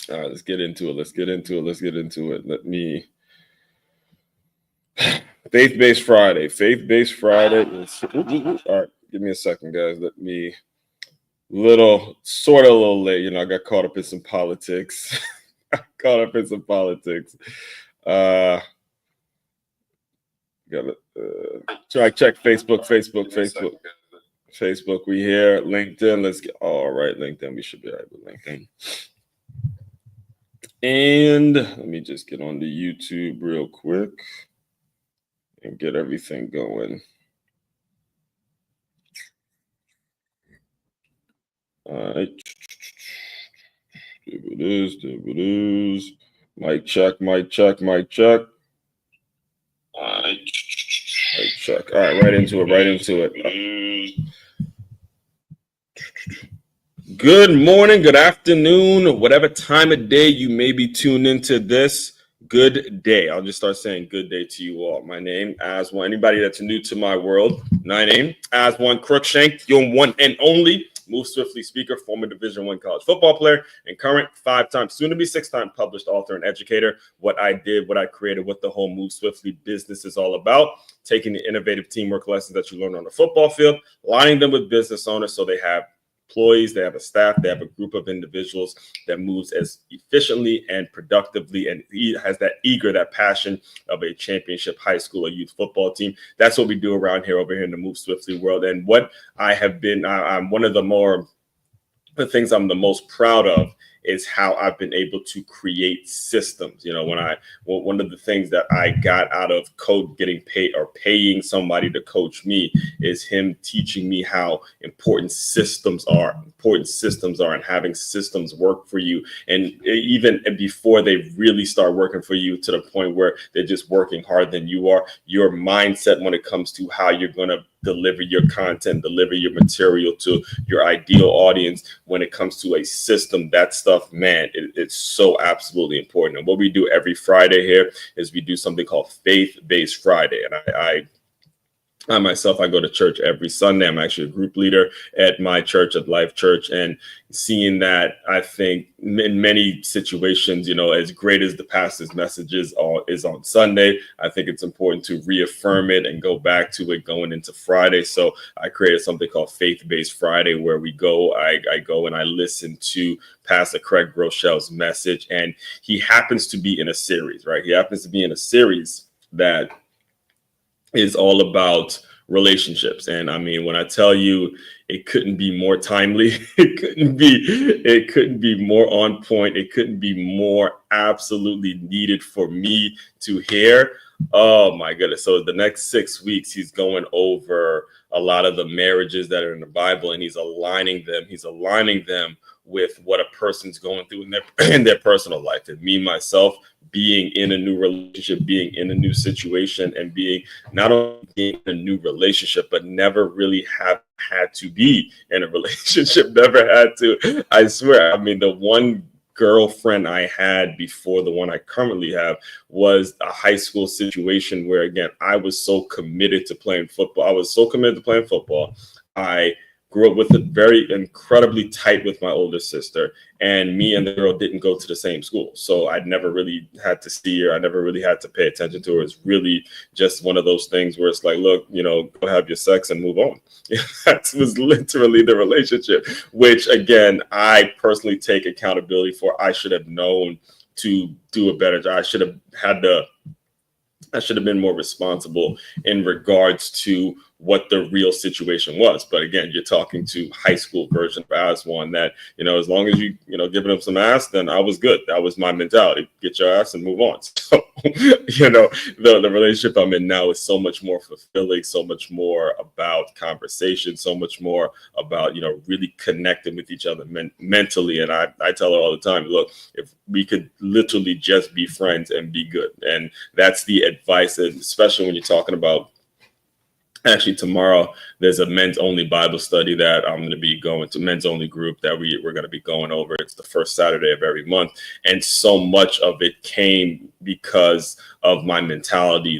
All right, let's get into it. Let me Faith-based Friday. Faith-based Friday is all right. Give me a second, guys. Let me a little late. I got caught up in some politics. caught up in some politics. Uh Gotta check Facebook. We here. LinkedIn. Let's get all right. LinkedIn. We should be all right with LinkedIn. And let me just get on the YouTube real quick and get everything going. All right. There it is. Mic check. All right. Mic check. All right, right into it. Good morning, good afternoon, whatever time of day you may be tuned into this. Good day. I'll just start saying good day to you all. My name, as one, anybody that's new to my world, my name, as one, Crookshank, your one and only Move Swiftly speaker, former Division I college football player, and current 5-time, soon to be 6-time published author and educator. What I did, what I created, what the whole Move Swiftly business is all about, taking the innovative teamwork lessons that you learn on the football field, aligning them with business owners so they have employees, they have a staff, they have a group of individuals that moves as efficiently and productively and has that passion of a championship high school or youth football team. That's what we do around here, over here in the Move Swiftly world. And what I'm one of the things I'm the most proud of is how I've been able to create systems. One of the things that I got out of getting paid or paying somebody to coach me is him teaching me how important systems are and having systems work for you. And even before they really start working for you to the point where they're just working harder than you are, your mindset when it comes to how you're going to deliver your content, deliver your material to your ideal audience. When it comes to a system, that stuff, man, it's so absolutely important. And what we do every Friday here is we do something called Faith-based Friday. And I myself, I go to church every Sunday. I'm actually a group leader at my church, at Life Church, and seeing that, I think in many situations, as great as the pastor's messages is on Sunday, I think it's important to reaffirm it and go back to it going into Friday. So I created something called Faith-based Friday, where I go and I listen to Pastor Craig Grochel's message, and he happens to be in a series, right? He happens to be in a series that is all about relationships. And I mean, when I tell you it couldn't be more timely, it couldn't be more on point, it couldn't be more absolutely needed for me to hear. Oh my goodness. So the next 6 weeks, he's going over a lot of the marriages that are in the Bible, and he's aligning them with what a person's going through in their personal life. And me, myself, being in a new relationship, being in a new situation, and being not only in a new relationship, but never really have had to be in a relationship, never had to. I swear, I mean, the one girlfriend I had before the one I currently have was a high school situation where, again, I was so committed to playing football. I grew up with it very incredibly tight with my older sister, and me and the girl didn't go to the same school. So I'd never really had to see her. I never really had to pay attention to her. It's really just one of those things where it's like, look, go have your sex and move on. That was literally the relationship, which, again, I personally take accountability for. I should have known to do a better job. I should have been more responsible in regards to what the real situation was. But again, you're talking to high school version of Aswan that, as long as giving them some ass, then I was good. That was my mentality. Get your ass and move on. So, the relationship I'm in now is so much more fulfilling, so much more about conversation, so much more about, really connecting with each other mentally. And I tell her all the time, look, if we could literally just be friends and be good. And that's the advice, and especially when you're talking about, actually, tomorrow there's a men's only Bible study that I'm going to be going to, men's only group that we're going to be going over. It's the first Saturday of every month. And so much of it came because of my mentality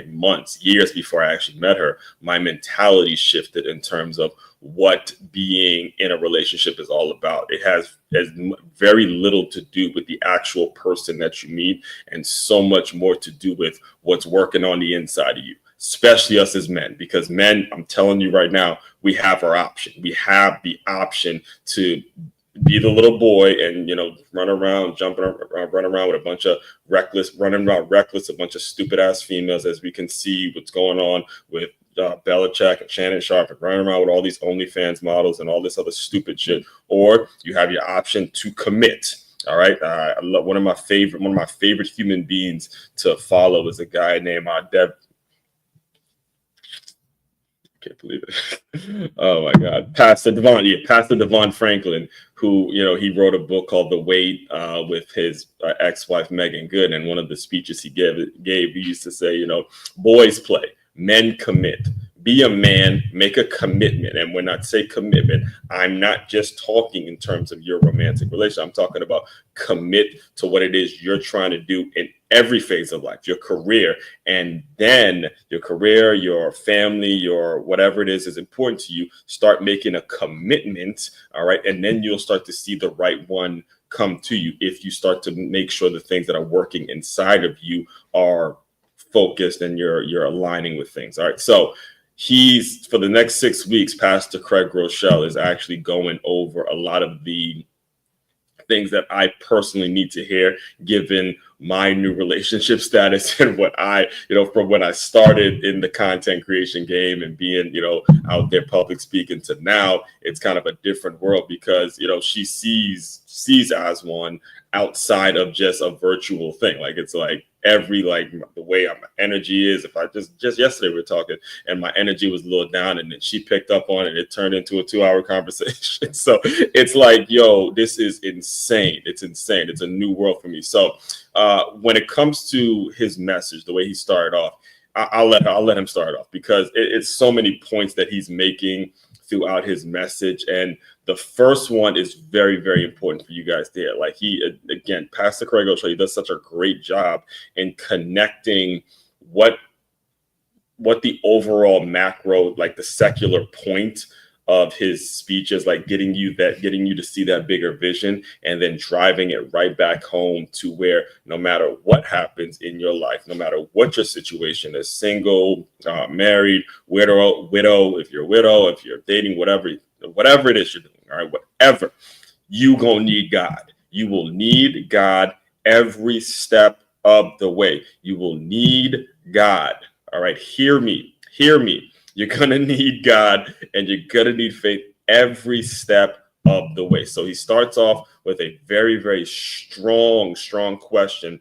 months, years before I actually met her. My mentality shifted in terms of what being in a relationship is all about. It has very little to do with the actual person that you meet, and so much more to do with what's working on the inside of you, especially us as men, because men, I'm telling you right now, we have our option. We have the option to be the little boy and, run around, run around with a bunch of reckless, a bunch of stupid ass females, as we can see what's going on with Belichick and Shannon Sharp, and running around with all these OnlyFans models and all this other stupid shit. Or you have your option to commit. All right. I love one of my favorite human beings to follow is a guy named can't believe it. Oh my God. Pastor Devon Franklin, who, he wrote a book called The Wait with his ex-wife, Megan Good. And one of the speeches he gave, he used to say, boys play, men commit. Be a man, make a commitment. And when I say commitment, I'm not just talking in terms of your romantic relationship. I'm talking about commit to what it is you're trying to do in every phase of life, your career. And then your career, your family, your whatever it is important to you. Start making a commitment. All right. And then you'll start to see the right one come to you if you start to make sure the things that are working inside of you are focused and you're aligning with things. All right. So he's, for the next 6 weeks, Pastor Craig Groeschel is actually going over a lot of the things that I personally need to hear, given my new relationship status and what I, from when I started in the content creation game and being, out there public speaking to now, it's kind of a different world because, she sees as one outside of just a virtual thing. Like, it's like the way my energy is. If I just yesterday we were talking and my energy was a little down, and then she picked up on it, it turned into a 2-hour conversation. So it's like, yo, this is insane. It's insane. It's a new world for me. So when it comes to his message, the way he started off, I'll let him start off because it's so many points that he's making throughout his message. And the first one is very, very important for you guys to hear. Like again, Pastor Craig Groeschel, he does such a great job in connecting what the overall macro, like the secular point of his speech is, like getting you to see that bigger vision, and then driving it right back home to where no matter what happens in your life, no matter what your situation is, single, married, widow, if you're a widow, if you're dating, whatever it is you're doing, all right, whatever, you gonna need God. You will need God every step of the way. You will need God. All right, hear me. You're going to need God, and you're going to need faith every step of the way. So he starts off with a very, very strong question.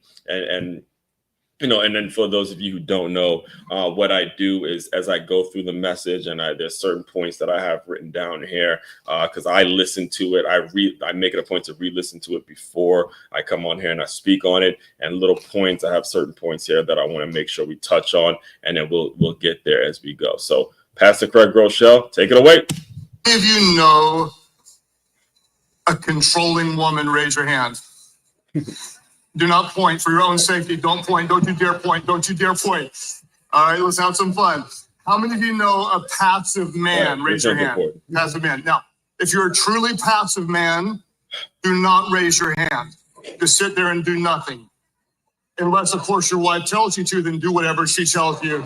And then for those of you who don't know, what I do is as I go through the message, and there's certain points that I have written down here because I listen to it. I make it a point to re-listen to it before I come on here and I speak on it. And little points, I have certain points here that I want to make sure we touch on, and then we'll get there as we go. So Pastor Craig Groeschel, take it away. If you know a controlling woman, raise your hand. Do not point for your own safety. Don't point. Don't you dare point. Don't you dare point. All right, let's have some fun. How many of you know a passive man? Right, raise your hand. Passive man. Now, if you're a truly passive man, do not raise your hand. Just sit there and do nothing. Unless, of course, your wife tells you to, then do whatever she tells you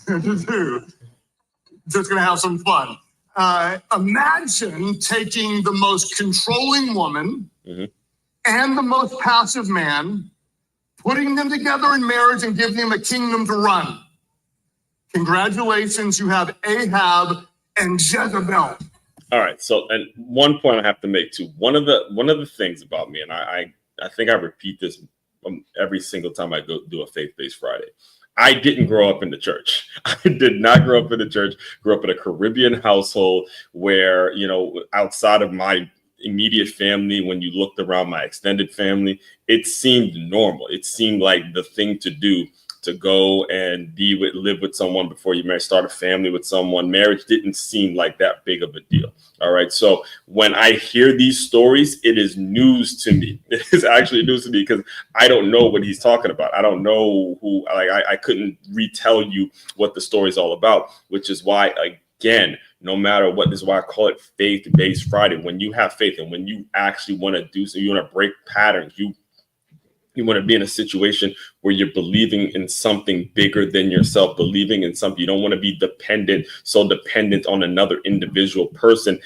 to do. Just going to have some fun. Imagine taking the most controlling woman and the most passive man, putting them together in marriage and giving them a kingdom to run. Congratulations, you have Ahab and Jezebel. All right. So, and one point I have to make too. One of the things about me, and I think I repeat this every single time I go do a faith-based Friday. I didn't grow up in the church. I did not grow up in the church. Grew up in a Caribbean household where, outside of my immediate family, when you looked around my extended family, it seemed normal. It seemed like the thing to do, to go and live with someone before you marry, start a family with someone. Marriage didn't seem like that big of a deal. All right. So when I hear these stories, it is news to me. It is actually news to me because I don't know what he's talking about. I don't know I couldn't retell you what the story is all about, which is why, again, no matter what. This is why I call it faith-based Friday. When you have faith and when you actually want to do so, you want to break patterns. You want to be in a situation where you're believing in something bigger than yourself, believing in something. You don't want to be so dependent on another individual person,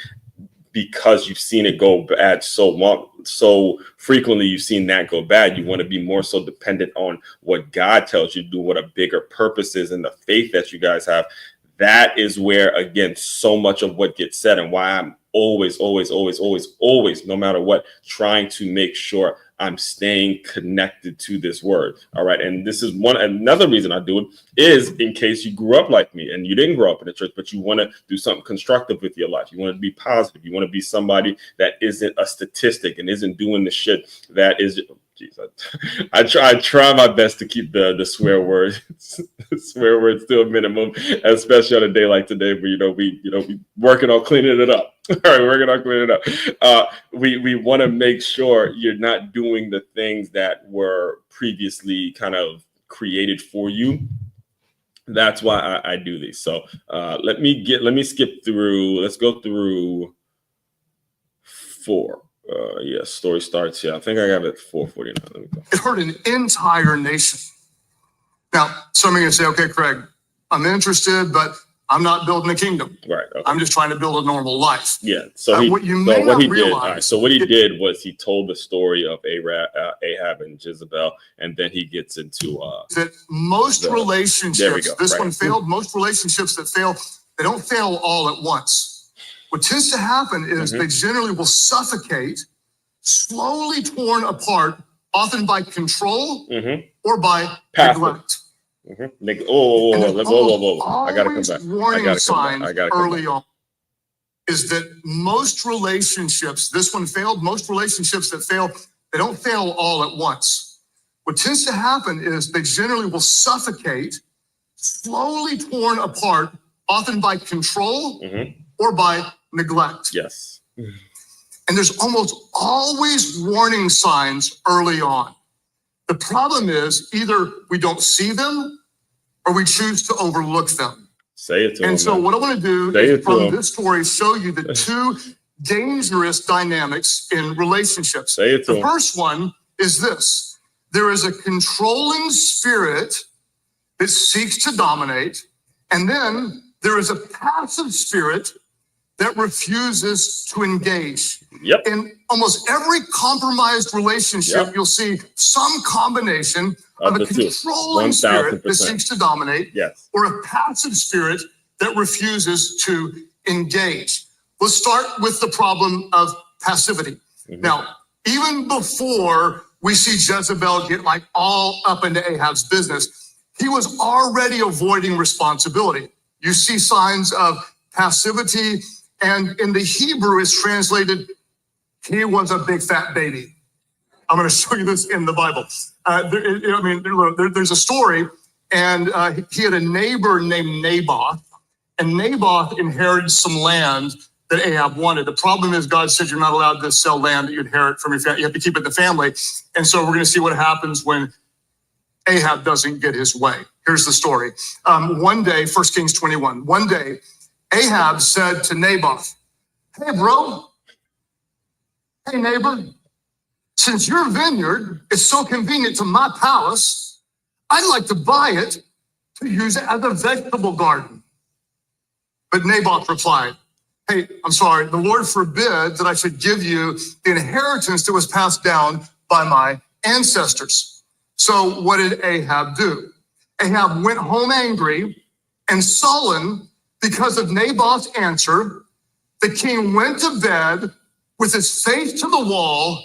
because you've seen it go bad so frequently. You've seen that go bad. You want to be more so dependent on what God tells you to do, what a bigger purpose is, and the faith that you guys have. That is where, again, so much of what gets said, and why I'm always, no matter what, trying to make sure I'm staying connected to this word. All right. And this is another reason I do it is in case you grew up like me and you didn't grow up in the church, but you want to do something constructive with your life. You want to be positive. You want to be somebody that isn't a statistic and isn't doing the shit that is. Geez, I try my best to keep the swear words to a minimum, especially on a day like today where we working on cleaning it up. All right, working on cleaning it up. We want to make sure you're not doing the things that were previously kind of created for you. That's why I do these. So let me skip through. Let's go through 4. Yes, story starts here. I think I got it at 4:49. Let me go. It hurt an entire nation. Now, some of you say, okay, Craig, I'm interested, but I'm not building a kingdom. Right. Okay. I'm just trying to build a normal life. Yeah. So what he did was he told the story of Ahab and Jezebel, and then he gets into that most relationships. This one failed. Most relationships that fail, they don't fail all at once. What tends to happen is they generally will suffocate, slowly torn apart, often by control or by neglect. Whoa. I gotta come back. Warning sign early on is that most relationships, this one failed, most relationships that fail, they don't fail all at once. What tends to happen is they generally will suffocate, slowly torn apart, often by control or by neglect. Yes. And there's almost always warning signs early on. The problem is either we don't see them or we choose to overlook them. Say it to him. And so what I want to do is from this story show you the 2 dangerous dynamics in relationships. Say it to him. The first one is this. There is a controlling spirit that seeks to dominate, and then there is a passive spirit that refuses to engage. Yep. In almost every compromised relationship, you'll see some combination of a controlling spirit that seeks to dominate, or a passive spirit that refuses to engage. Let's start with the problem of passivity. Now, even before we see Jezebel get like all up into Ahab's business, he was already avoiding responsibility. You see signs of passivity, and in the Hebrew is translated, he was a big fat baby. I'm going to show you this in the Bible. There's a story, and he had a neighbor named Naboth, and Naboth inherited some land that Ahab wanted. The problem is God said you're not allowed to sell land that you inherit from your family. You have to keep it in the family. And so we're going to see what happens when Ahab doesn't get his way. Here's the story. One day, 1 Kings 21, one day, Ahab said to Naboth, hey, bro. Hey, neighbor. Since your vineyard is so convenient to my palace, I'd like to buy it to use it as a vegetable garden. But Naboth replied, hey, I'm sorry, the Lord forbid that I should give you the inheritance that was passed down by my ancestors. So what did Ahab do? Ahab went home angry and sullen because of Naboth's answer. The king went to bed with his face to the wall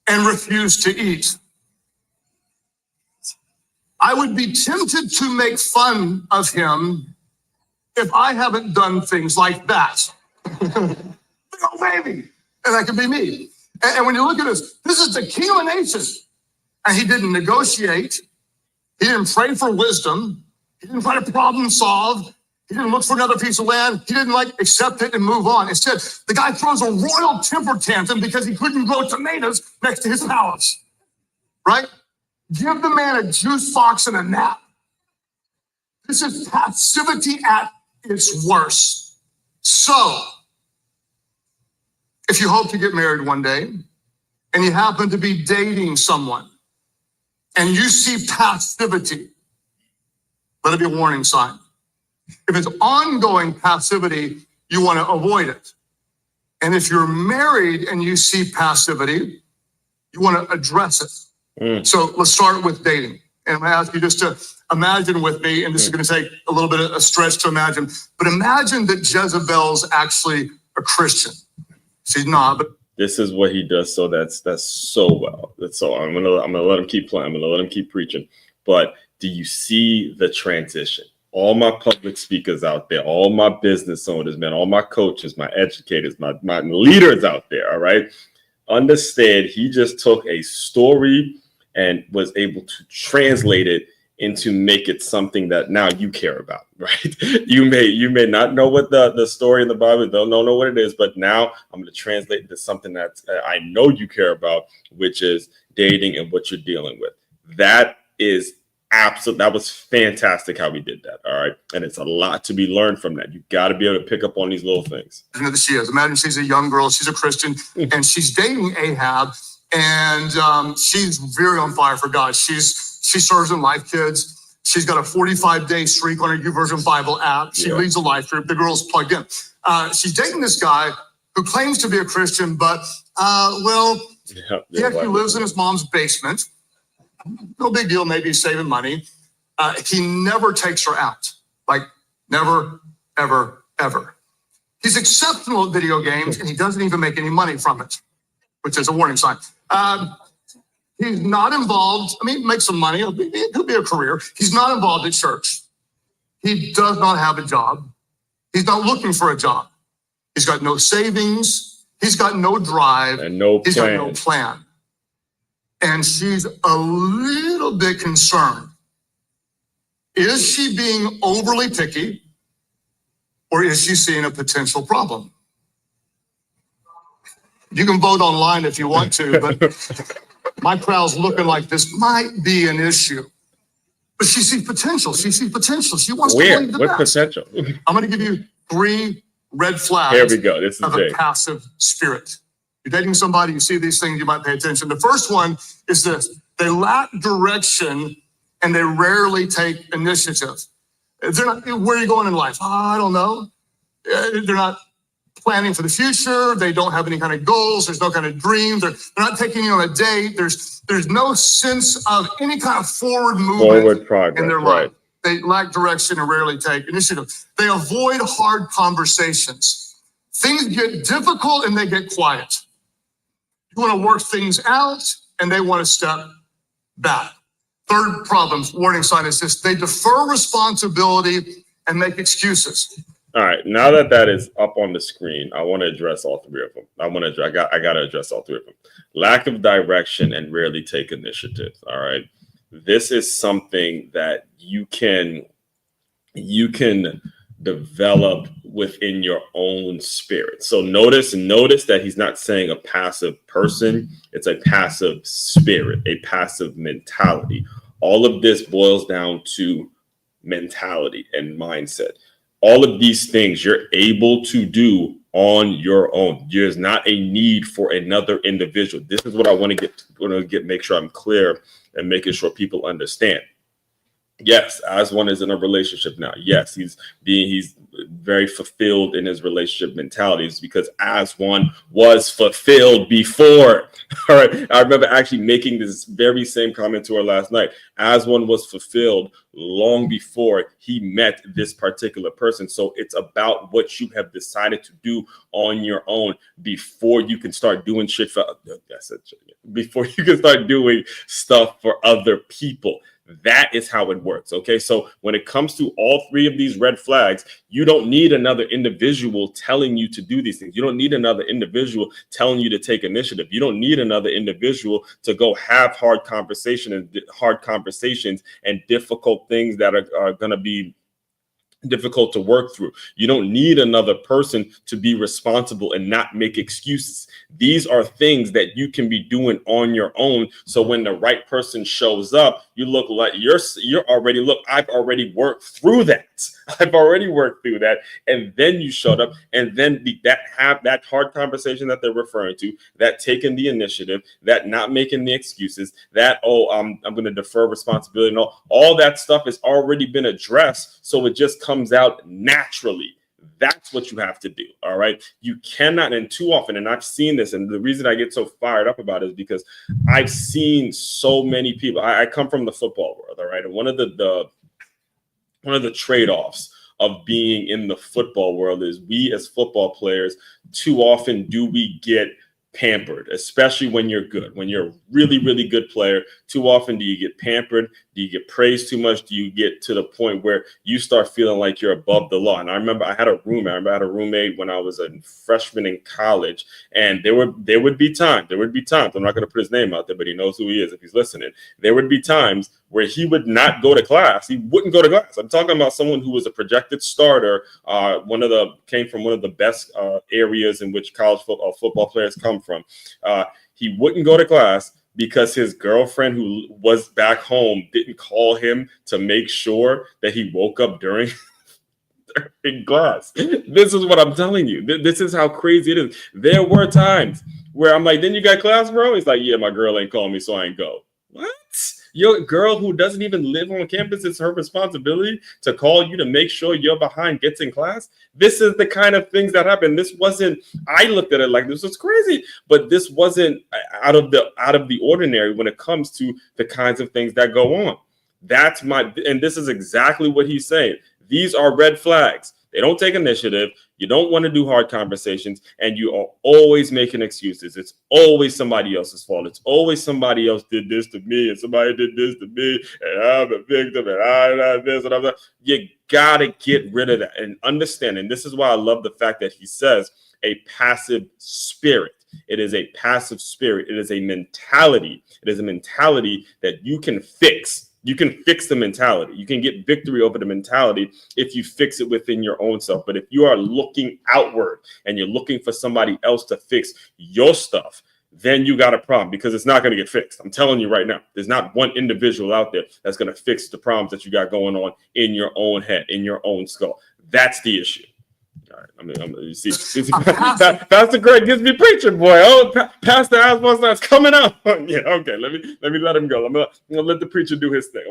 and refused to eat. I would be tempted to make fun of him if I haven't done things like that. Oh, baby. And that could be me. And when you look at this is the king of a nation. And he didn't negotiate. He didn't pray for wisdom. He didn't try to problem solve. He didn't look for another piece of land. He didn't accept it and move on. Instead, the guy throws a royal temper tantrum because he couldn't grow tomatoes next to his palace. Right? Give the man a juice box and a nap. This is passivity at its worst. So, if you hope to get married one day and you happen to be dating someone and you see passivity, let it be a warning sign. If it's ongoing passivity, you want to avoid it. And if you're married and you see passivity, you want to address it. So let's start with dating. And I'm going to ask you just to imagine with me, and this is going to take a little bit of a stretch to imagine, but imagine that Jezebel's actually a Christian. She's not, but this is what he does. So that's so well. That's so I'm gonna let him keep playing. I'm gonna let him keep preaching. But do you see the transition? All my public speakers out there, all my business owners, man, all my coaches, my educators, my leaders out there, all right? Understand, he just took a story and was able to translate it into make it something that now you care about, right? You may not know what the story in the Bible, don't know what it is, but now I'm going to translate it to something that I know you care about, which is dating and what you're dealing with. That is that was fantastic how we did that. All right. And it's a lot to be learned from that. You got to be able to pick up on these little things. She is. Imagine she's a young girl. She's a Christian and she's dating Ahab. And she's very on fire for God. She serves in Life Kids. She's got a 45-day streak on her YouVersion Bible app. She leads a life group. The girl's plugged in. She's dating this guy who claims to be a Christian, but he actually lives in his mom's basement. No big deal. Maybe he's saving money. He never takes her out. Like never, ever, ever. He's exceptional at video games and he doesn't even make any money from it, which is a warning sign. He's not involved. I mean, make some money. It could be a career. He's not involved at church. He does not have a job. He's not looking for a job. He's got no savings. He's got no drive. And no plan. He's got no plan. And she's a little bit concerned. Is she being overly picky or is she seeing a potential problem? You can vote online if you want to, but my crowd's looking like this might be an issue. But she sees potential. She sees potential. She wants to believe the best. What potential? I'm going to give you 3 red flags. Here we go. This is of a passive spirit. You're dating somebody, you see these things, you might pay attention. The first one is this. They lack direction and they rarely take initiative. They're not, where are you going in life? I don't know. They're not planning for the future. They don't have any kind of goals. There's no kind of dream. They're not taking you on a date. There's no sense of any kind of forward movement progress, in their life. They lack direction and rarely take initiative. They avoid hard conversations. Things get difficult and they get quiet. You want to work things out and they want to step back. Third problem, warning sign is this. They defer responsibility and make excuses. All right. Now that is up on the screen, I want to address all 3 of them. I got to address all 3 of them. Lack of direction and rarely take initiative. All right. This is something that you can develop within your own spirit. So notice that he's not saying a passive person. It's a passive spirit, a passive mentality. All of this boils down to mentality and mindset. All of these things you're able to do on your own. There's not a need for another individual. This is what I want to make sure I'm clear and making sure people understand. Yes, as one is in a relationship now. Yes, he's very fulfilled in his relationship mentalities because as one was fulfilled before. All right. I remember actually making this very same comment to her last night. As one was fulfilled long before he met this particular person. So it's about what you have decided to do on your own before you can start doing shit before you can start doing stuff for other people. That is how it works. Okay. So when it comes to all 3 of these red flags, you don't need another individual telling you to do these things. You don't need another individual telling you to take initiative. You don't need another individual to go have hard conversations and difficult things that are going to be difficult to work through. You don't need another person to be responsible and not make excuses. These are things that you can be doing on your own. So when the right person shows up, you look like you're already, I've already worked through that. I've already worked through that. And then you showed up, and then have that hard conversation that they're referring to, that taking the initiative, that not making the excuses, that, I'm going to defer responsibility. And all that stuff has already been addressed. So it just comes out naturally. That's what you have to do. All right. You cannot, and too often, and I've seen this, and the reason I get so fired up about it is because I've seen so many people. I come from the football world. All right. And one of the trade-offs of being in the football world is we as football players, too often do we get pampered, especially when you're good. When you're a really, really good player, too often do you get pampered? Do you get praised too much? Do you get to the point where you start feeling like you're above the law? And I remember I had a roommate when I was a freshman in college, and there would be times, I'm not going to put his name out there, but he knows who he is if he's listening. There would be times where he would not go to class. He wouldn't go to class. I'm talking about someone who was a projected starter, came from one of the best areas in which college football players come from. He wouldn't go to class because his girlfriend, who was back home, didn't call him to make sure that he woke up during class. This is what I'm telling you. This is how crazy it is. There were times where I'm like, then you got class, bro? He's like, yeah, my girl ain't calling me, so I ain't go. What? Your girl who doesn't even live on campus, it's her responsibility to call you to make sure you're behind gets in class. This is the kind of things that happen. This wasn't, I looked at it like this was crazy, but this wasn't out of the ordinary when it comes to the kinds of things that go on. And this is exactly what he's saying. These are red flags. They don't take initiative. You don't want to do hard conversations, and you are always making excuses. It's always somebody else's fault. It's always somebody else did this to me, and somebody did this to me, and I'm a victim, and I'm this, and I'm that. You got to get rid of that and understand. And this is why I love the fact that he says a passive spirit. It is a passive spirit. It is a mentality. It is a mentality that you can fix. You can fix the mentality. You can get victory over the mentality if you fix it within your own self. But if you are looking outward and you're looking for somebody else to fix your stuff, then you got a problem, because it's not going to get fixed. I'm telling you right now, there's not one individual out there that's going to fix the problems that you got going on in your own head, in your own skull. That's the issue. All right, you see, Pastor Greg gives me preaching, boy. Oh, Pastor Asmus's coming up. Yeah, okay. Let me let him go. I'm gonna let the preacher do his thing.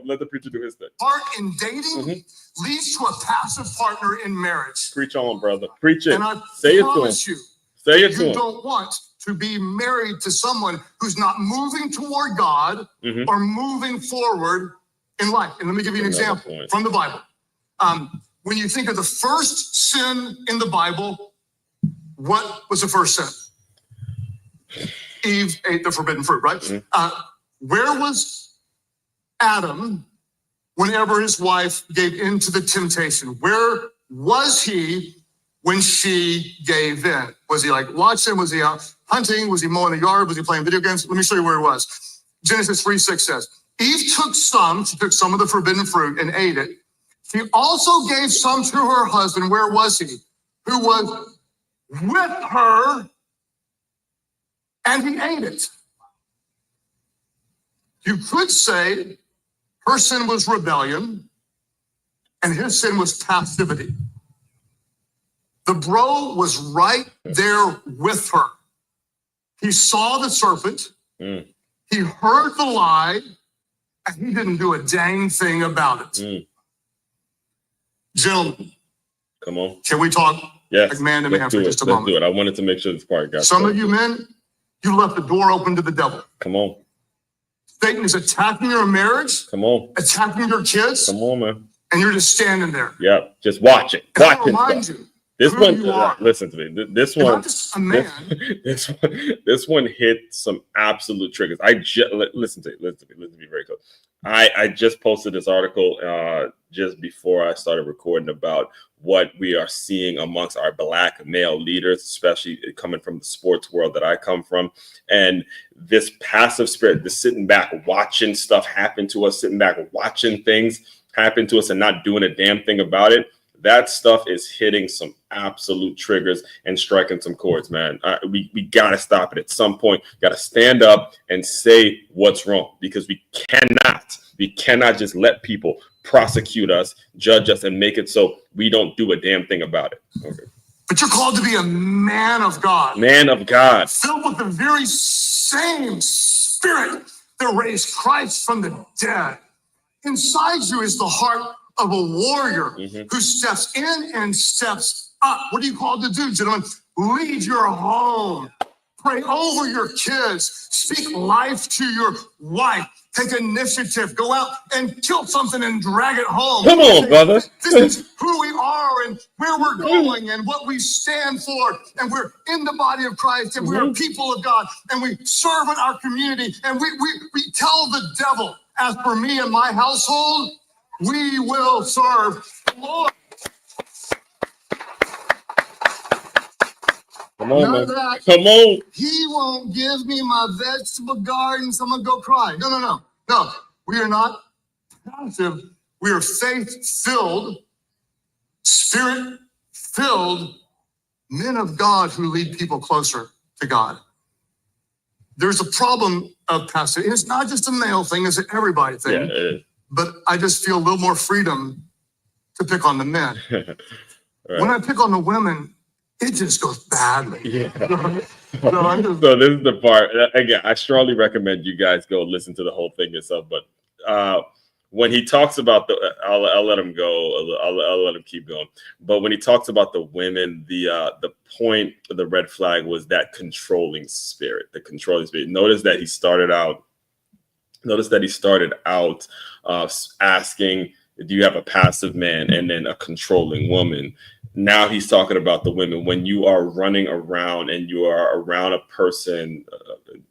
Part in dating leads to a passive partner in marriage. Preach on, brother. Preach it. And I Say promise it to him. Say it to him. You don't want to be married to someone who's not moving toward God or moving forward in life. And let me give you an example from the Bible. When you think of the first sin in the Bible, what was the first sin? Eve ate the forbidden fruit, right? Where was Adam whenever his wife gave in to the temptation? Where was he when she gave in? Was he like watching? Was he out hunting? Was he mowing the yard? Was he playing video games? Let me show you where he was. Genesis 3:6 says, Eve took some of the forbidden fruit and ate it. She also gave some to her husband. Where was he? Who was with her, and he ate it. You could say her sin was rebellion, and his sin was passivity. The bro was right there with her. He saw the serpent. He heard the lie, and he didn't do a dang thing about it. Gentlemen, come on. Can we talk like man to man for just a moment? Let's do it. I wanted to make sure this part got Some of you men, you left the door open to the devil. Come on. Satan is attacking your marriage. Come on. Attacking your kids. Come on, man. And you're just standing there. Yeah, just watch it. And watch I remind you. This who one, you are. listen to me. This one, I'm just a man. This one hit some absolute triggers. Listen to me very close. I just posted this article just before I started recording about what we are seeing amongst our Black male leaders, especially coming from the sports world that I come from. And this passive spirit, this sitting back, watching stuff happen to us, sitting back, watching things happen to us and not doing a damn thing about it. That stuff is hitting some absolute triggers and striking some chords, man. We got to stop it at some point. Got to stand up and say what's wrong, because we cannot We cannot just let people prosecute us, judge us, and make it so we don't do a damn thing about it. Okay. But you're called to be a man of God. Man of God. Filled with the very same Spirit that raised Christ from the dead. Inside you is the heart of a warrior who steps in and steps up. What are you called to do, gentlemen? Lead your home. Pray over your kids. Speak life to your wife. Take initiative. Go out and kill something and drag it home. Come on, brother. This is who we are and where we're going and what we stand for. And we're in the body of Christ and we're people of God and we serve in our community. And we tell the devil, as for me and my household, we will serve the Lord. Come on, None man. of that. Come on. He won't give me my vegetable garden, so I'm going to go cry. No. We are not passive. We are faith-filled, spirit-filled men of God who lead people closer to God. There's a problem of passive. And it's not just a male thing, it's an everybody thing. Yeah, it is. But I just feel a little more freedom to pick on the men. Right. When I pick on the women, it just goes badly. Yeah. So So this is the part. Again, I strongly recommend you guys go listen to the whole thing yourself. But when he talks about I'll let him go. I'll let him keep going. But when he talks about the women, the point of the red flag was that controlling spirit. The controlling spirit. Notice that he started out asking, do you have a passive man and then a controlling woman? Now he's talking about the women. When you are running around and you are around a person,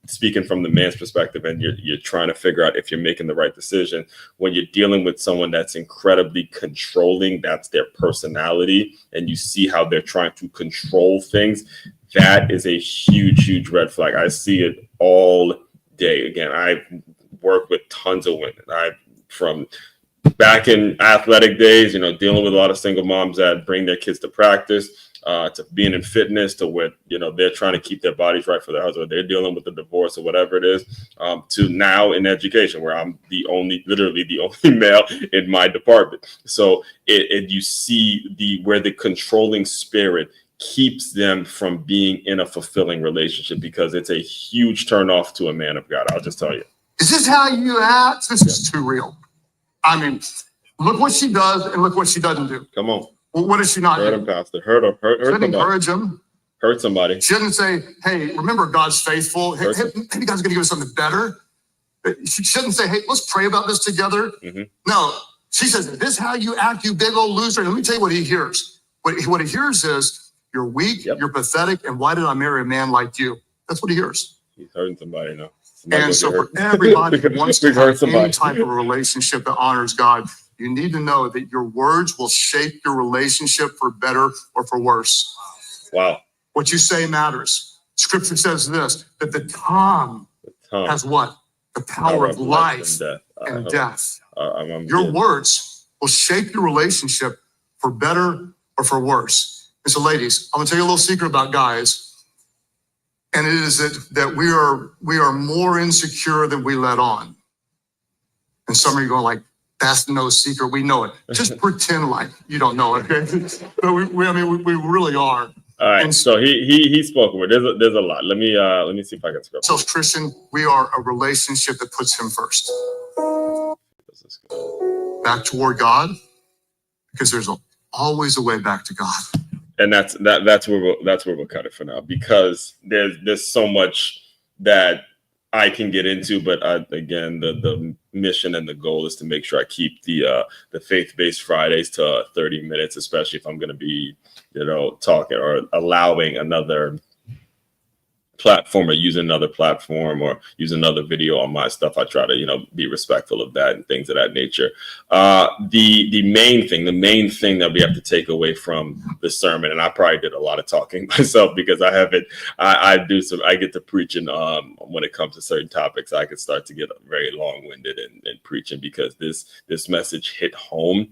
speaking from the man's perspective, and you're trying to figure out if you're making the right decision, when you're dealing with someone that's incredibly controlling, that's their personality, and you see how they're trying to control things, that is a huge red flag. I see it all day. Again, I've worked with tons of women. From back in athletic days, dealing with a lot of single moms that bring their kids to practice, to being in fitness, to where, they're trying to keep their bodies right for their husband. They're dealing with the divorce or whatever it is, to now in education where I'm literally the only male in my department. So you see where the controlling spirit keeps them from being in a fulfilling relationship, because it's a huge turnoff to a man of God. I'll just tell you. Is this how you act? This is too real. I mean, look what she does and look what she doesn't do. Come on. Well, what does she not Hurt do? him, Pastor. Hurt She doesn't somebody. encourage him. Hurt somebody. She doesn't say, hey, remember God's faithful. Hey, maybe God's going to give us something better. She doesn't say, hey, let's pray about this together. No, she says, is this how you act, you big old loser? And let me tell you what he hears. What he hears is, you're weak, you're pathetic, and why did I marry a man like you? That's what he hears. He's hurting somebody now. And so for everybody who wants to have any type of a relationship that honors God, you need to know that your words will shape your relationship for better or for worse. Wow. What you say matters. Scripture says this, that the tongue has what? The power of life and death. Your words will shape your relationship for better or for worse. And so ladies, I'm gonna tell you a little secret about guys. And it is that we are more insecure than we let on. And some of you going like, that's no secret. We know it. Just pretend like you don't know it. Okay? But we really are. All right. And so he spoke with. There's a lot. Let me see if I can scroll. So Christian, we are a relationship that puts him first. Back toward God, because there's always a way back to God. And that's where we'll cut it for now, because there's so much that I can get into, but again, the mission and the goal is to make sure I keep the faith-based Fridays to 30 minutes, especially if I'm going to be talking or allowing another platform or use another platform or use another video on my stuff. I try to be respectful of that and things of that nature. The main thing that we have to take away from the sermon, and I probably did a lot of talking myself because I get to preaching when it comes to certain topics. I could start to get very long-winded and preaching because this message hit home.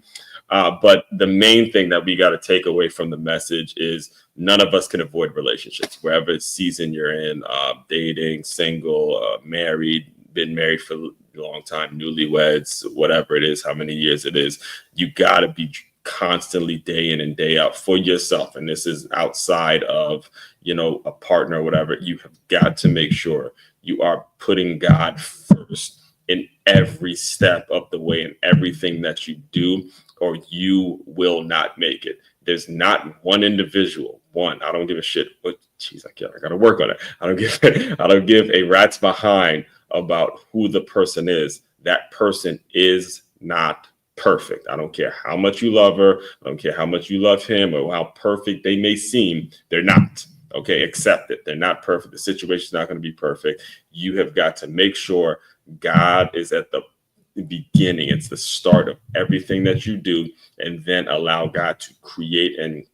But the main thing that we got to take away from the message is none of us can avoid relationships, wherever season you're in, dating, single, married, been married for long time, newlyweds, whatever it is, how many years it is, you got to be constantly day in and day out for yourself. And this is outside of, a partner or whatever. You have got to make sure you are putting God first in every step of the way, in everything that you do, or you will not make it. There's not one individual, I don't give a shit. But geez, I gotta work on it. I don't give a rat's behind about who the person is. That person is not perfect. I don't care how much you love her. I don't care how much you love him or how perfect they may seem. They're not. Okay, accept it. They're not perfect. The situation's not going to be perfect. You have got to make sure God is at the beginning. It's the start of everything that you do, and then allow God to create the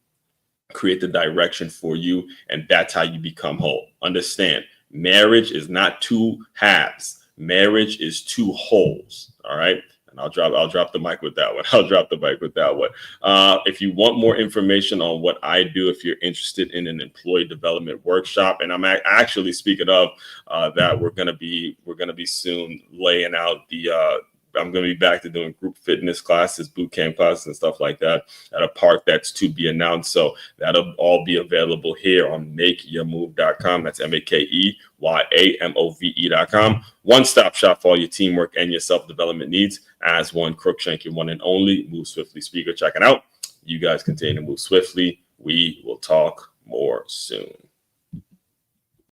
direction for you, and that's how you become whole. Understand, marriage is not two halves. Marriage is two wholes. All right. And I'll drop the mic with that one. If you want more information on what I do, if you're interested in an employee development workshop, and I'm actually, speaking of that, we're gonna be soon laying out I'm going to be back to doing group fitness classes, boot camp classes, and stuff like that at a park that's to be announced. So that'll all be available here on makeyourmove.com. That's MakeYaMove.com. One-stop shop for all your teamwork and your self-development needs. As one, Crookshank, your one and only Move Swiftly speaker. Checking out. You guys continue to move swiftly. We will talk more soon.